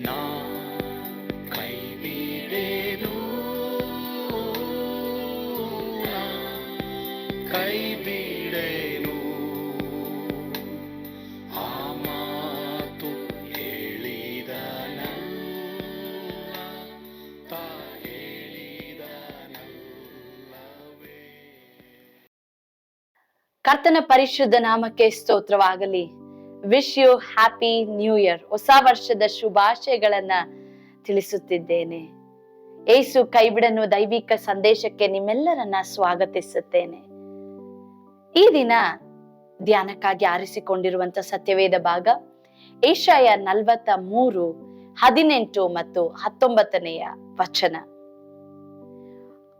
ನಾ ಕೈ ಬಿಡೆನು, ಕೈ ಬಿಡೆನು. ಆ ಮಾತು ಹೇಳಿದನಲ್ಲ, ತಾ ಹೇಳಿದನಲ್ಲವೇ. ಕರ್ತನ ಪರಿಶುದ್ಧ ನಾಮಕ್ಕೆ ಸ್ತೋತ್ರವಾಗಲಿ. Wish you happy new year. ಹೊಸ ವರ್ಷದ ಶುಭಾಶಯಗಳನ್ನ ತಿಳಿಸುತ್ತಿದ್ದೇನೆ. ಏಸು ಕೈಬಿಡನು ದೈವಿಕ ಸಂದೇಶಕ್ಕೆ ನಿಮ್ಮೆಲ್ಲರನ್ನ ಸ್ವಾಗತಿಸುತ್ತೇನೆ. ಈ ದಿನ ಧ್ಯಾನಕ್ಕಾಗಿ ಆರಿಸಿಕೊಂಡಿರುವಂತ ಸತ್ಯವೇದ ಭಾಗ ಯೆಶಾಯ 43, 18 ಮತ್ತು 19 ವಚನ.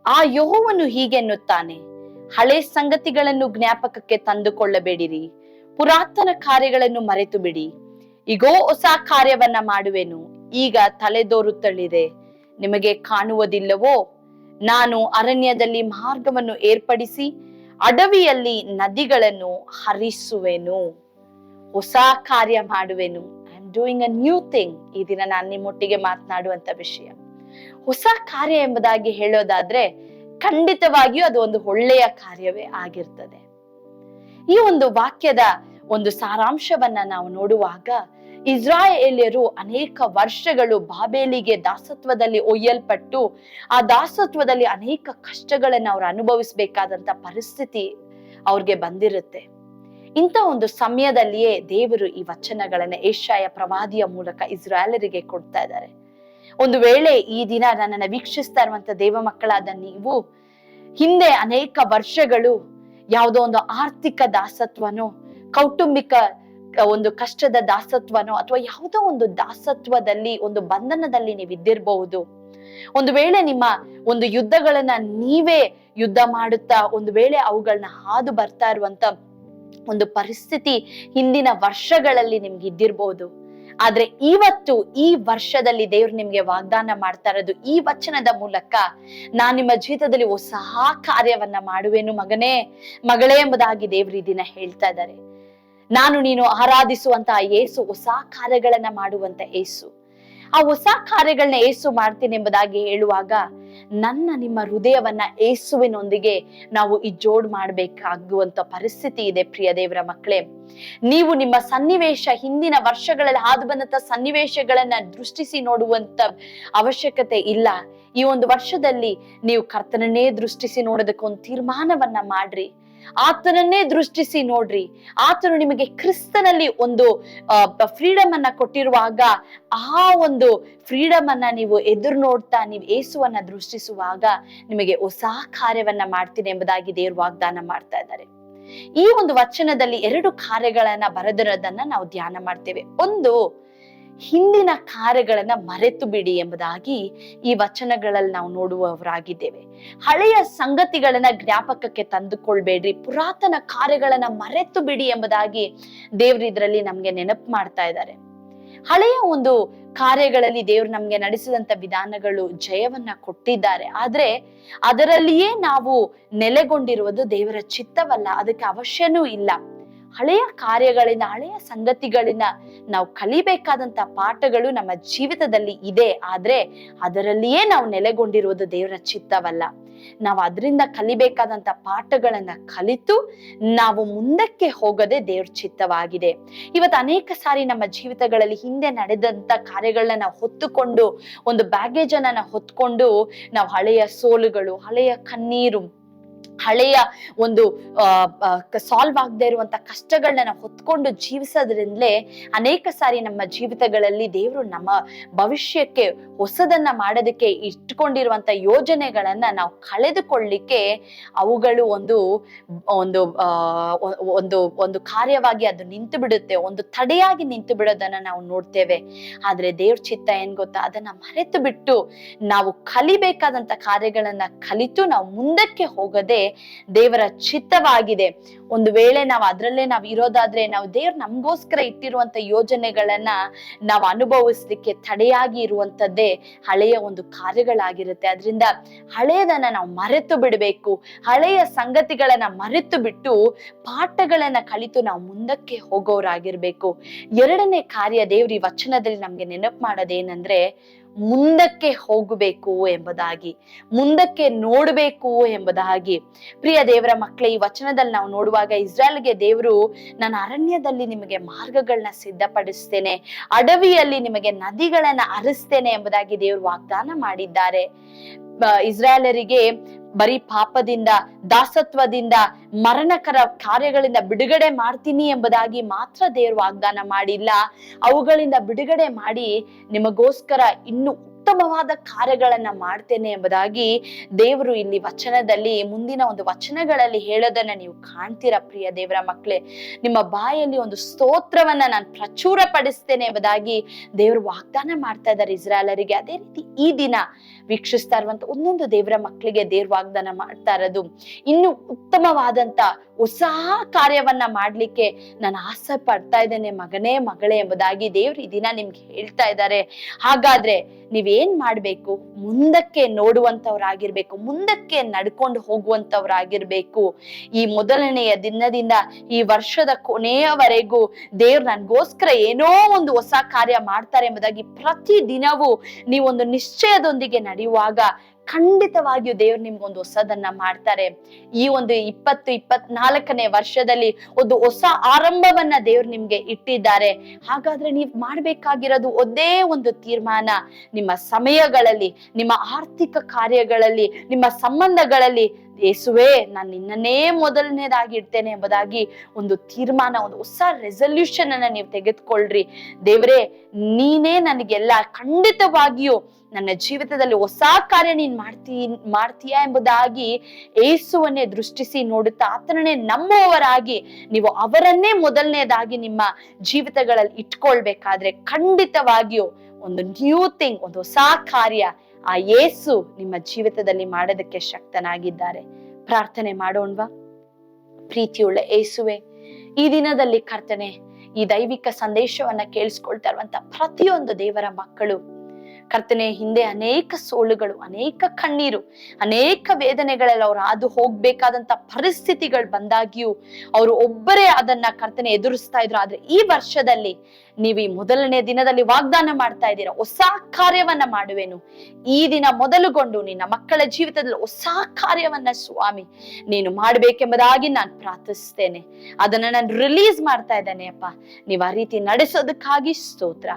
ಆ ಯೆಹೋವನು ಹೀಗೆನ್ನುತ್ತಾನೆ, ಹಳೆ ಸಂಗತಿಗಳನ್ನು ಜ್ಞಾಪಕಕ್ಕೆ ತಂದುಕೊಳ್ಳಬೇಡಿರಿ, ಪುರಾತನ ಕಾರ್ಯಗಳನ್ನು ಮರೆತು ಬಿಡಿ. ಈಗೋ ಹೊಸ ಕಾರ್ಯವನ್ನ ಮಾಡುವೆನು, ಈಗ ತಲೆದೋರುತ್ತಲಿದೆ, ನಿಮಗೆ ಕಾಣುವುದಿಲ್ಲವೋ? ನಾನು ಅರಣ್ಯದಲ್ಲಿ ಮಾರ್ಗವನ್ನು ಏರ್ಪಡಿಸಿ ಅಡವಿಯಲ್ಲಿ ನದಿಗಳನ್ನು ಹರಿಸುವೆನು. ಹೊಸ ಕಾರ್ಯ ಮಾಡುವೆನು. I am doing a new thing. ಈ ದಿನ ನಾನು ನಿಮ್ಮೊಟ್ಟಿಗೆ ಮಾತನಾಡುವಂತ ವಿಷಯ ಹೊಸ ಕಾರ್ಯ ಎಂಬುದಾಗಿ ಹೇಳೋದಾದ್ರೆ ಖಂಡಿತವಾಗಿಯೂ ಅದು ಒಂದು ಒಳ್ಳೆಯ ಕಾರ್ಯವೇ ಆಗಿರ್ತದೆ. ಈ ಒಂದು ವಾಕ್ಯದ ಒಂದು ಸಾರಾಂಶವನ್ನ ನಾವು ನೋಡುವಾಗ, ಇಸ್ರಾಯೇಲ್ಯರು ಅನೇಕ ವರ್ಷಗಳು ಬಾಬೇಲಿಗೆ ದಾಸತ್ವದಲ್ಲಿ ಒಯ್ಯಲ್ಪಟ್ಟು ಆ ದಾಸತ್ವದಲ್ಲಿ ಅನೇಕ ಕಷ್ಟಗಳನ್ನ ಅವ್ರು ಅನುಭವಿಸಬೇಕಾದಂತ ಪರಿಸ್ಥಿತಿ ಅವ್ರಿಗೆ ಬಂದಿರುತ್ತೆ. ಇಂಥ ಒಂದು ಸಮಯದಲ್ಲಿಯೇ ದೇವರು ಈ ವಚನಗಳನ್ನ ಯೆಶಾಯ ಪ್ರವಾದಿಯ ಮೂಲಕ ಇಸ್ರಾಯೇಲರಿಗೆ ಕೊಡ್ತಾ ಇದ್ದಾರೆ. ಒಂದು ವೇಳೆ ಈ ದಿನ ನನ್ನನ್ನ ವೀಕ್ಷಿಸ್ತಾ ಇರುವಂತ ದೇವ ಮಕ್ಕಳಾದ ನೀವು ಹಿಂದೆ ಅನೇಕ ವರ್ಷಗಳು ಯಾವುದೋ ಒಂದು ಆರ್ಥಿಕ ದಾಸತ್ವನೋ, ಕೌಟುಂಬಿಕ ಒಂದು ಕಷ್ಟದ ದಾಸತ್ವನೋ, ಅಥವಾ ಯಾವುದೋ ಒಂದು ದಾಸತ್ವದಲ್ಲಿ, ಒಂದು ಬಂಧನದಲ್ಲಿ ನೀವು ಇದ್ದಿರಬಹುದು. ಒಂದು ವೇಳೆ ನಿಮ್ಮ ಒಂದು ಯುದ್ಧಗಳನ್ನ ನೀವೇ ಯುದ್ಧ ಮಾಡುತ್ತಾ ಒಂದು ವೇಳೆ ಅವುಗಳನ್ನ ಹಾದು ಬರ್ತಾ ಇರುವಂತ ಒಂದು ಪರಿಸ್ಥಿತಿ ಹಿಂದಿನ ವರ್ಷಗಳಲ್ಲಿ ನಿಮ್ಗೆ ಇದ್ದಿರ್ಬಹುದು. ಆದ್ರೆ ಇವತ್ತು ಈ ವರ್ಷದಲ್ಲಿ ದೇವ್ರು ನಿಮ್ಗೆ ವಾಗ್ದಾನ ಮಾಡ್ತಾ ಇರೋದು ಈ ವಚನದ ಮೂಲಕ, ನಾನ್ ನಿಮ್ಮ ಜೀವಿತದಲ್ಲಿ ಹೊಸ ಕಾರ್ಯವನ್ನ ಮಾಡುವೆನು ಮಗನೇ, ಮಗಳೇ ಎಂಬುದಾಗಿ ದೇವ್ರು ಈ ದಿನ ಹೇಳ್ತಾ ಇದ್ದಾರೆ. ನಾನು ನೀನು ಆರಾಧಿಸುವಂತ ಯೇಸು ಹೊಸ ಕಾರ್ಯಗಳನ್ನ ಮಾಡುವಂತ ಯೇಸು. ಆ ಹೊಸ ಕಾರ್ಯಗಳನ್ನ ಏಸು ಮಾಡ್ತೀನಿ ಎಂಬುದಾಗಿ ಹೇಳುವಾಗ, ನನ್ನ ನಿಮ್ಮ ಹೃದಯವನ್ನ ಏಸುವಿನೊಂದಿಗೆ ನಾವು ಈ ಜೋಡ್ ಮಾಡ್ಬೇಕಾಗುವಂತ ಪರಿಸ್ಥಿತಿ ಇದೆ. ಪ್ರಿಯ ದೇವರ ಮಕ್ಕಳೇ, ನೀವು ನಿಮ್ಮ ಸನ್ನಿವೇಶ, ಹಿಂದಿನ ವರ್ಷಗಳಲ್ಲಿ ಹಾದು ಬಂದಂತ ಸನ್ನಿವೇಶಗಳನ್ನ ದೃಷ್ಟಿಸಿ ನೋಡುವಂತ ಅವಶ್ಯಕತೆ ಇಲ್ಲ. ಈ ಒಂದು ವರ್ಷದಲ್ಲಿ ನೀವು ಕರ್ತನನ್ನೇ ದೃಷ್ಟಿಸಿ ನೋಡೋದಕ್ಕೆ ಒಂದು ತೀರ್ಮಾನವನ್ನ ಮಾಡ್ರಿ. ಆತನನ್ನೇ ದೃಷ್ಟಿಸಿ ನೋಡ್ರಿ. ಆತನು ನಿಮಗೆ ಕ್ರಿಸ್ತನಲ್ಲಿ ಒಂದು ಫ್ರೀಡಮ್ ಅನ್ನ ಕೊಟ್ಟಿರುವಾಗ, ಆ ಒಂದು ಫ್ರೀಡಮ್ ಅನ್ನ ನೀವು ಎದುರು ನೋಡ್ತಾ ನೀವು ಯೇಸುವನ್ನ ದೃಷ್ಟಿಸುವಾಗ ನಿಮಗೆ ಹೊಸ ಕಾರ್ಯವನ್ನ ಮಾಡ್ತೀನಿ ಎಂಬುದಾಗಿ ದೇವರು ವಾಗ್ದಾನ ಮಾಡ್ತಾ ಇದ್ದಾರೆ. ಈ ಒಂದು ವಚನದಲ್ಲಿ 2 ಕಾರ್ಯಗಳನ್ನ ಬರೆದಿರೋದನ್ನ ನಾವು ಧ್ಯಾನ ಮಾಡ್ತೇವೆ. ಒಂದು, ಹಿಂದಿನ ಕಾರ್ಯಗಳನ್ನ ಮರೆತು ಬಿಡಿ ಎಂಬುದಾಗಿ ಈ ವಚನಗಳಲ್ಲಿ ನಾವು ನೋಡುವವರಾಗಿದ್ದೇವೆ. ಹಳೆಯ ಸಂಗತಿಗಳನ್ನ ಜ್ಞಾಪಕಕ್ಕೆ ತಂದುಕೊಳ್ಬೇಡ್ರಿ, ಪುರಾತನ ಕಾರ್ಯಗಳನ್ನ ಮರೆತು ಬಿಡಿ ಎಂಬುದಾಗಿ ದೇವ್ರು ಇದರಲ್ಲಿ ನಮ್ಗೆ ನೆನಪು ಮಾಡ್ತಾ ಇದ್ದಾರೆ. ಹಳೆಯ ಒಂದು ಕಾರ್ಯಗಳಲ್ಲಿ ದೇವ್ರು ನಮ್ಗೆ ನಡೆಸಿದಂತ ವಿಧಾನಗಳು ಜಯವನ್ನ ಕೊಟ್ಟಿದ್ದಾರೆ. ಆದ್ರೆ ಅದರಲ್ಲಿಯೇ ನಾವು ನೆಲೆಗೊಂಡಿರುವುದು ದೇವರ ಚಿತ್ತವಲ್ಲ, ಅದಕ್ಕೆ ಅವಶ್ಯನೂ ಇಲ್ಲ. ಹಳೆಯ ಕಾರ್ಯಗಳಿಂದ, ಹಳೆಯ ಸಂಗತಿಗಳಿಂದ ನಾವು ಕಲಿಬೇಕಾದಂತ ಪಾಠಗಳು ನಮ್ಮ ಜೀವಿತದಲ್ಲಿ ಇದೆ. ಆದ್ರೆ ಅದರಲ್ಲಿಯೇ ನಾವು ನೆಲೆಗೊಂಡಿರುವುದು ದೇವರ ಚಿತ್ತವಲ್ಲ. ನಾವು ಅದರಿಂದ ಕಲಿಬೇಕಾದಂತ ಪಾಠಗಳನ್ನ ಕಲಿತು ನಾವು ಮುಂದಕ್ಕೆ ಹೋಗೋದೇ ದೇವ್ರ ಚಿತ್ತವಾಗಿದೆ. ಇವತ್ತು ಅನೇಕ ಸಾರಿ ನಮ್ಮ ಜೀವಿತಗಳಲ್ಲಿ ಹಿಂದೆ ನಡೆದಂತ ಕಾರ್ಯಗಳನ್ನ ನಾವು ಹೊತ್ತುಕೊಂಡು, ಒಂದು ಬ್ಯಾಗೇಜ್ ಅನ್ನ ನಾವು ಹೊತ್ಕೊಂಡು, ನಾವು ಹಳೆಯ ಸೋಲುಗಳು, ಹಳೆಯ ಕಣ್ಣೀರು, ಹಳೆಯ ಒಂದು ಸಾಲ್ವ್ ಆಗದೆ ಇರುವಂತ ಕಷ್ಟಗಳನ್ನ ನಾವು ಹೊತ್ಕೊಂಡು ಜೀವಿಸೋದ್ರಿಂದಲೇ ಅನೇಕ ಸಾರಿ ನಮ್ಮ ಜೀವಿತಗಳಲ್ಲಿ ದೇವರು ನಮ್ಮ ಭವಿಷ್ಯಕ್ಕೆ ಹೊಸದನ್ನ ಮಾಡೋದಕ್ಕೆ ಇಟ್ಕೊಂಡಿರುವಂತ ಯೋಜನೆಗಳನ್ನ ನಾವು ಕಳೆದುಕೊಳ್ಳಿಕ್ಕೆ ಅವುಗಳು ಒಂದು ಒಂದು ಒಂದು ಒಂದು ಕಾರ್ಯವಾಗಿ ಅದು ನಿಂತು ಬಿಡುತ್ತೆ, ಒಂದು ತಡೆಯಾಗಿ ನಿಂತು ಬಿಡೋದನ್ನ ನಾವು ನೋಡ್ತೇವೆ. ಆದ್ರೆ ದೇವ್ರ ಚಿತ್ತ ಏನ್ ಗೊತ್ತಾ, ಅದನ್ನ ಮರೆತು ಬಿಟ್ಟು ನಾವು ಕಲಿಬೇಕಾದಂತ ಕಾರ್ಯಗಳನ್ನ ಕಲಿತು ನಾವು ಮುಂದಕ್ಕೆ ಹೋಗದೆ ದೇವರ ಚಿತ್ತವಾಗಿದೆ. ಒಂದು ವೇಳೆ ನಾವು ಅದ್ರಲ್ಲೇ ನಾವು ಇರೋದಾದ್ರೆ ನಾವು ದೇವ್ರು ನಮ್ಗೋಸ್ಕರ ಇಟ್ಟಿರುವಂತ ಯೋಜನೆಗಳನ್ನ ನಾವು ಅನುಭವಿಸ್ಲಿಕ್ಕೆ ತಡೆಯಾಗಿ ಇರುವಂತದ್ದೇ ಹಳೆಯ ಒಂದು ಕಾರ್ಯಗಳಾಗಿರುತ್ತೆ. ಅದರಿಂದ ಹಳೆಯದನ್ನ ನಾವು ಮರೆತು ಬಿಡಬೇಕು. ಹಳೆಯ ಸಂಗತಿಗಳನ್ನ ಮರೆತು ಬಿಟ್ಟು ಪಾಠಗಳನ್ನ ಕಲಿತು ನಾವು ಮುಂದಕ್ಕೆ ಹೋಗೋರಾಗಿರ್ಬೇಕು. ಎರಡನೇ ಕಾರ್ಯ ದೇವ್ರ ಈ ವಚನದಲ್ಲಿ ನಮ್ಗೆ ನೆನಪು ಮಾಡೋದೇನಂದ್ರೆ ಮುಂದಕ್ಕೆ ಹೋಗಬೇಕು ಎಂಬುದಾಗಿ, ಮುಂದಕ್ಕೆ ನೋಡ್ಬೇಕು ಎಂಬುದಾಗಿ. ಪ್ರಿಯ ದೇವರ ಮಕ್ಕಳೇ, ಈ ವಚನದಲ್ಲಿ ನಾವು ನೋಡುವಾಗ ಇಸ್ರಾಯೇಲ್ಗೆ ದೇವರು, ನಾನು ಅರಣ್ಯದಲ್ಲಿ ನಿಮಗೆ ಮಾರ್ಗಗಳನ್ನ ಸಿದ್ಧಪಡಿಸ್ತೇನೆ, ಅಡವಿಯಲ್ಲಿ ನಿಮಗೆ ನದಿಗಳನ್ನ ಹರಿಸ್ತೇನೆ ಎಂಬುದಾಗಿ ದೇವರು ವಾಗ್ದಾನ ಮಾಡಿದ್ದಾರೆ. ಇಸ್ರಾಯೇಲರಿಗೆ ಬರೀ ಪಾಪದಿಂದ, ದಾಸತ್ವದಿಂದ, ಮರಣಕರ ಕಾರ್ಯಗಳಿಂದ ಬಿಡುಗಡೆ ಮಾಡ್ತೀನಿ ಎಂಬುದಾಗಿ ಮಾತ್ರ ದೇವರು ವಾಗ್ದಾನ ಮಾಡಿಲ್ಲ. ಅವುಗಳಿಂದ ಬಿಡುಗಡೆ ಮಾಡಿ ನಿಮಗೋಸ್ಕರ ಇನ್ನು ಉತ್ತಮವಾದ ಕಾರ್ಯಗಳನ್ನ ಮಾಡ್ತೇನೆ ಎಂಬುದಾಗಿ ದೇವರು ಇಲ್ಲಿ ವಚನದಲ್ಲಿ, ಮುಂದಿನ ಒಂದು ವಚನಗಳಲ್ಲಿ ಹೇಳೋದನ್ನ ನೀವು ಕಾಣ್ತೀರಾ. ಪ್ರಿಯ ದೇವರ ಮಕ್ಕಳೇ, ನಿಮ್ಮ ಬಾಯಲ್ಲಿ ಒಂದು ಸ್ತೋತ್ರವನ್ನ ನಾನು ಪ್ರಚುರ ಪಡಿಸ್ತೇನೆ ಎಂಬುದಾಗಿ ದೇವರು ವಾಗ್ದಾನ ಮಾಡ್ತಾ ಇದ್ದಾರೆ ಇಸ್ರಾಯೇಲರಿಗೆ. ಅದೇ ರೀತಿ ಈ ದಿನ ವೀಕ್ಷಿಸ್ತಾ ಇರುವಂತ ಒಂದೊಂದು ದೇವರ ಮಕ್ಕಳಿಗೆ ದೇವ್ರ ವಾಗ್ದಾನ ಮಾಡ್ತಾ ಇರೋದು, ಇನ್ನು ಉತ್ತಮವಾದಂತ ಹೊಸ ಕಾರ್ಯವನ್ನ ಮಾಡ್ಲಿಕ್ಕೆ ನಾನು ಆಸೆ ಪಡ್ತಾ ಇದ್ದೇನೆ ಮಗನೇ ಮಗಳೇ ಎಂಬುದಾಗಿ ದೇವ್ರು ಈ ದಿನ ನಿಮ್ಗೆ ಹೇಳ್ತಾ ಇದ್ದಾರೆ. ಹಾಗಾದ್ರೆ ನೀವೇನ್ ಮಾಡ್ಬೇಕು? ಮುಂದಕ್ಕೆ ನೋಡುವಂತವ್ರಾಗಿರ್ಬೇಕು, ಮುಂದಕ್ಕೆ ನಡ್ಕೊಂಡು ಹೋಗುವಂತವ್ರಾಗಿರ್ಬೇಕು. ಈ ಮೊದಲನೆಯ ದಿನದಿಂದ ಈ ವರ್ಷದ ಕೊನೆಯವರೆಗೂ ದೇವ್ರು ನನ್ಗೋಸ್ಕರ ಏನೋ ಒಂದು ಹೊಸ ಕಾರ್ಯ ಮಾಡ್ತಾರೆ ಎಂಬುದಾಗಿ ಪ್ರತಿ ದಿನವೂ ನೀವೊಂದು ನಿಶ್ಚಯದೊಂದಿಗೆ ನಡೆಯುವಾಗ ಖಂಡಿತವಾಗಿಯೂ ದೇವ್ರು ನಿಮ್ಗೊಂದು ಹೊಸದನ್ನ ಮಾಡ್ತಾರೆ. ಈ ಒಂದು 2024ನೇ ವರ್ಷದಲ್ಲಿ ಒಂದು ಹೊಸ ಆರಂಭವನ್ನ ದೇವ್ರು ನಿಮ್ಗೆ ಇಟ್ಟಿದ್ದಾರೆ. ಹಾಗಾದ್ರೆ ನೀವ್ ಮಾಡ್ಬೇಕಾಗಿರೋದು ಒಂದೇ ಒಂದು ತೀರ್ಮಾನ. ನಿಮ್ಮ ಸಮಯಗಳಲ್ಲಿ, ನಿಮ್ಮ ಆರ್ಥಿಕ ಕಾರ್ಯಗಳಲ್ಲಿ, ನಿಮ್ಮ ಸಂಬಂಧಗಳಲ್ಲಿ ಯೇಸುವೇ ನಾನು ನಿನ್ನನ್ನೇ ಮೊದಲನೇದಾಗಿ ಇಡ್ತೇನೆ ಎಂಬುದಾಗಿ ಒಂದು ತೀರ್ಮಾನ, ಒಂದು ಹೊಸ ರೆಸಲ್ಯೂಷನ್ ಅನ್ನ ನೀವು ತೆಗೆದುಕೊಳ್ಳ್ರಿ. ದೇವರೇ, ನೀನೇ ನನಗೆಲ್ಲ, ಖಂಡಿತವಾಗಿಯೂ ನನ್ನ ಜೀವಿತದಲ್ಲಿ ಹೊಸ ಕಾರ್ಯ ನೀನ್ ಮಾಡ್ತೀಯಾ ಎಂಬುದಾಗಿ ಯೇಸುವನ್ನೇ ದೃಷ್ಟಿಸಿ ನೋಡುತ್ತಾ ಆತನನ್ನೇ ನಂಬುವವರಾಗಿ ನೀವು ಅವರನ್ನೇ ಮೊದಲನೇದಾಗಿ ನಿಮ್ಮ ಜೀವಿತಗಳಲ್ಲಿ ಇಟ್ಕೊಳ್ಬೇಕಾದ್ರೆ ಖಂಡಿತವಾಗಿಯೂ ಒಂದು ನ್ಯೂ ಥಿಂಗ್, ಒಂದು ಹೊಸ ಕಾರ್ಯ ಆ ಯೇಸು ನಿಮ್ಮ ಜೀವಿತದಲ್ಲಿ ಮಾಡೋದಕ್ಕೆ ಶಕ್ತನಾಗಿದ್ದಾರೆ. ಪ್ರಾರ್ಥನೆ ಮಾಡೋಣವಾ? ಪ್ರೀತಿಯುಳ್ಳ ಯೇಸುವೆ, ಈ ದಿನದಲ್ಲಿ ಕರ್ತನೆ, ಈ ದೈವಿಕ ಸಂದೇಶವನ್ನ ಕೇಳಿಸ್ಕೊಳ್ತಾ ಇರುವಂತ ಪ್ರತಿಯೊಂದು ದೇವರ ಮಕ್ಕಳು ಕರ್ತನೆ, ಹಿಂದೆ ಅನೇಕ ಸೋಲುಗಳು, ಅನೇಕ ಕಣ್ಣೀರು, ಅನೇಕ ವೇದನೆಗಳಲ್ಲಿ ಅವ್ರು ಹಾದು ಹೋಗ್ಬೇಕಾದಂತ ಪರಿಸ್ಥಿತಿಗಳು ಬಂದಾಗಿಯೂ ಅವರು ಒಬ್ಬರೇ ಅದನ್ನ ಕರ್ತನೆ ಎದುರಿಸ್ತಾ ಇದ್ರು. ಆದ್ರೆ ಈ ವರ್ಷದಲ್ಲಿ ನೀವು ಈ ಮೊದಲನೇ ದಿನದಲ್ಲಿ ವಾಗ್ದಾನ ಮಾಡ್ತಾ ಇದ್ದೀರಾ, ಹೊಸ ಕಾರ್ಯವನ್ನ ಮಾಡುವೆನು. ಈ ದಿನ ಮೊದಲುಗೊಂಡು ನಿನ್ನ ಮಕ್ಕಳ ಜೀವಿತದಲ್ಲಿ ಹೊಸ ಕಾರ್ಯವನ್ನ ಸ್ವಾಮಿ ನೀನು ಮಾಡ್ಬೇಕೆಂಬುದಾಗಿ ನಾನು ಪ್ರಾರ್ಥಿಸ್ತೇನೆ. ಅದನ್ನ ನಾನು ರಿಲೀಸ್ ಮಾಡ್ತಾ ಇದ್ದೇನೆ ಅಪ್ಪ. ನೀವು ಆ ರೀತಿ ನಡೆಸೋದಕ್ಕಾಗಿ ಸ್ತೋತ್ರ.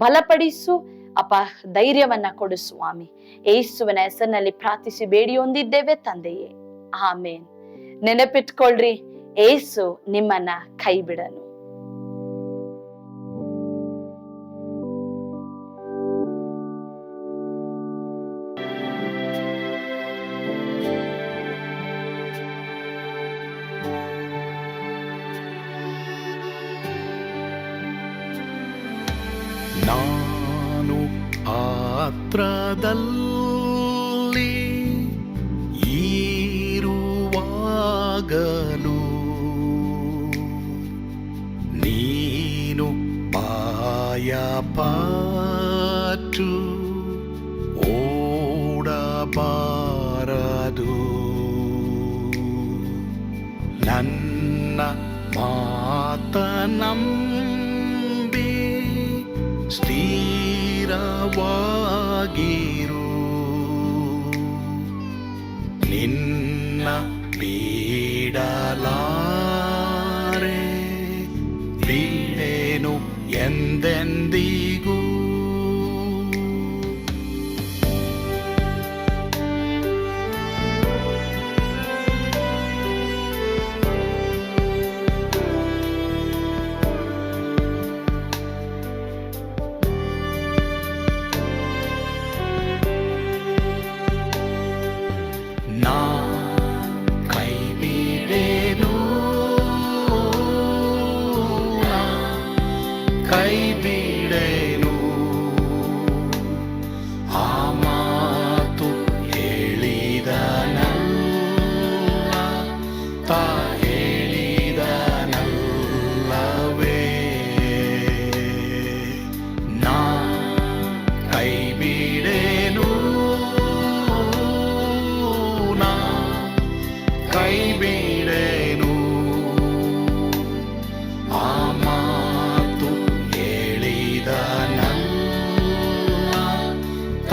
ಬಲಪಡಿಸು ಅಪ್ಪ, ಧೈರ್ಯವನ್ನ ಕೊಡು ಸ್ವಾಮಿ. ಯೇಸುವಿನ ಹೆಸರಿನಲ್ಲಿ ಪ್ರಾರ್ಥಿಸಿ ಬೇಡಿ ಹೊಂದಿದ್ದೇವೆ ತಂದೆಯೇ, ಆಮೇನ್. ನೆನಪಿಟ್ಕೊಳ್ರಿ, ಯೇಸು ನಿಮ್ಮನ್ನ ಕೈ ಬಿಡನು. ನಾನು ಪಾತ್ರದಲ್ಲಿ ಇರುವಾಗಲೂ ನೀನು ಭಯಪಟ್ಟು ಓಡಬಾರದು. ನನ್ನ ಮಾತನಂಬಿ ಸ್ಥಿರವಾಗಿರು. ನಿನ್ನ ಬಿಡಲಾರೆ, ಬಿಡೆನು ಎಂದೆಂದಿಗೂ. ನಾ ಕೈ ಬಿಡೆನು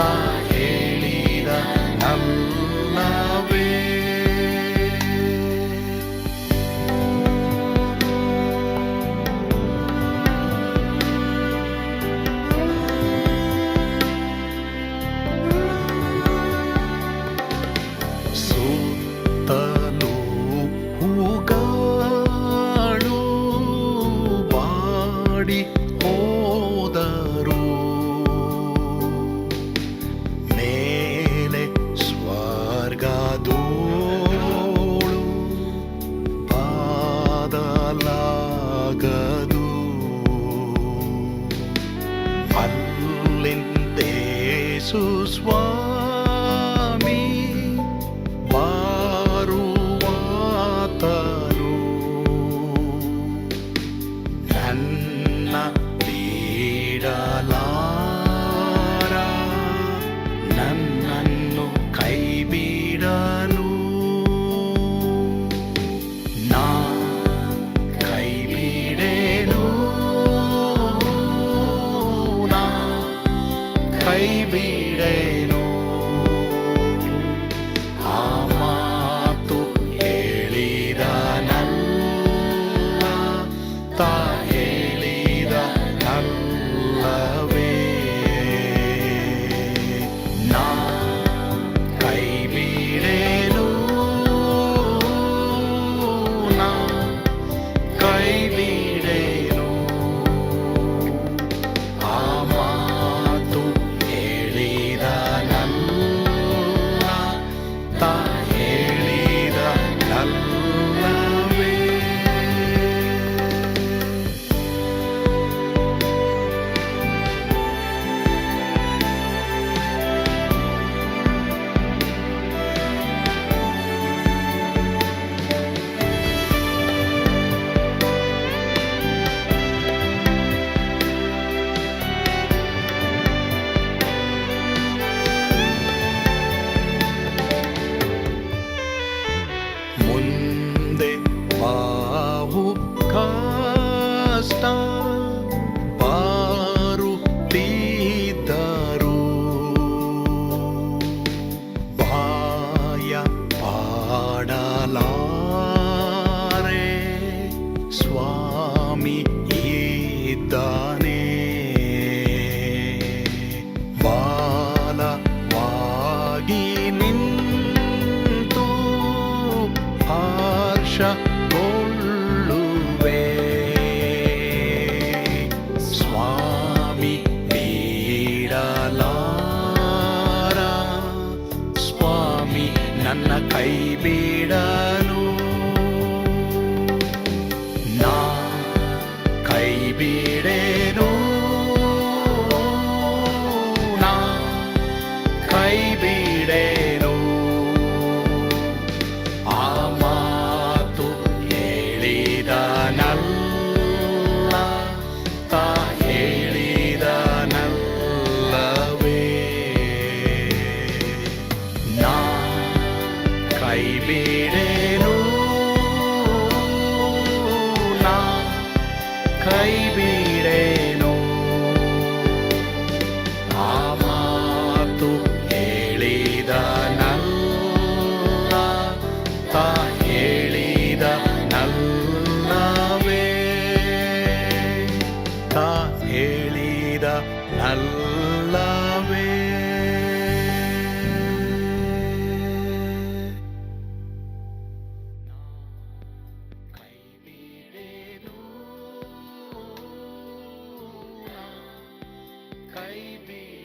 ತಾ ಹೇಳಿದ ನಲ್ಲವೇ. ಸುತ್ತಲೂ ಹೂಗಳು ಬಾಡಿ ಹೋದರು, ಮೇಲೆ ಸ್ವರ್ಗದೋಳು ಬಾದಲಾಗದು. ಅಲ್ಲಿಂದೇಸು ಸ್ವಾಮಿ ಬಾರುವಾತನು, ನನ್ನ ಬಿಡಲಾರ, ನನ್ನನ್ನು ಕೈ ಬಿಡನು. ನಾ ಕೈ ಬಿಡೆನು, ನಾ ಕೈ ಬಿಡೆನು. ಆ ಮಾತು ಹೇಳಿದನಲ್ಲ, ತಾ ಹೇಳಿದನಲ್ಲವೇ. ನಾ ಕೈ ಬಿಡೆನು, ನಾ ಕೈ ಬಿಡೆನು. ಆ ಮಾತು ಹೇಳಿದನಲ್ಲ, ತಾ ಹೇಳಿದನಲ್ಲವೇ. ಮುಂದೆ ಬಾವು ಕಷ್ಟ ಬಾರುತ್ತಿದ್ದರು, ಬಾಯ ಪಾಡಲಾರೆ, ಸ್ವಾಮಿ ಇದ್ದಾನೆ. ಬಾಲವಾಗಿ ನಿಂತು ಹರ್ಷಗೊಳ್ಳುವೆ, ಸ್ವಾಮಿ ಬಿಡಲಾರ, ಸ್ವಾಮಿ ನನ್ನ ಕೈ ಬಿಡನು. ನಾ ಕೈ ಬಿಡೆನು, ನಾ ಕೈ ಬಿಡೆನು. ಆ ಮಾತು ಹೇಳಿದನಲ್ಲ, ತಾ ಹೇಳಿದನಲ್ಲವೇ. ನಾ ಕೈ ಬಿಡೆನು, ನಾ ಕೈ ಬಿಡೆನು. ಆ ಮಾತು ಹೇಳಿದನಲ್ಲ, ತಾ ಹೇಳಿದನಲ್ಲವೇ. ತಾ ಹೇಳಿದನಲ್ಲವೇ. ಕೈ ಬಿಡೆನು, ಕೈ ಬಿಡೆನು.